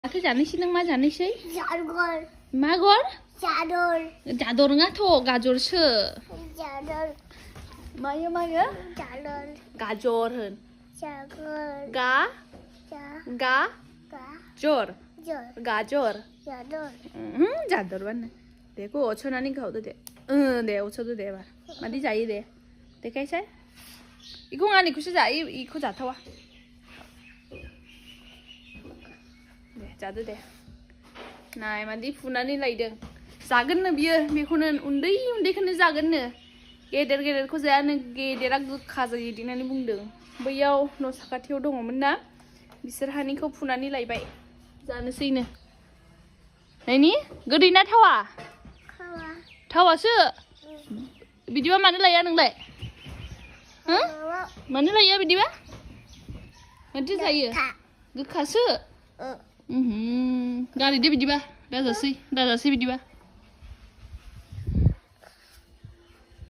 माथो जानोसै नों मा जानोसै? जागर मा गर? जादर जादर नङाथ' गाजरसो जादर मायो जादर गाजर होन जागर गा जा गा गा जर जर गाजर जादर जादर बानो दे ग 어천하니 가도 돼 네 어쳐도 돼 봐 마디 자이 돼 देखायसाय 이거 아니고서 자 이거 자타와 네 자도 돼 नाय मादि फुनानै लायदों जागोननो बियो बेखौनो उन्दैखौनो जागोननो गेदेरखौ जायानो गेदेरा गोखा जायो होननानै बुंदों बैयाव न' साखाथियाव दङमोन ना बिसोरहानिखौ फुनानै लायबाय जानोसैनो नायनि गोदै ना थावा थावासो बिदिबा मानो लाया नोंलाय हो मानो लाया बिदिबा माथो जायो गोखासो गारहैदो बिदिबा दाजासै बिदिबा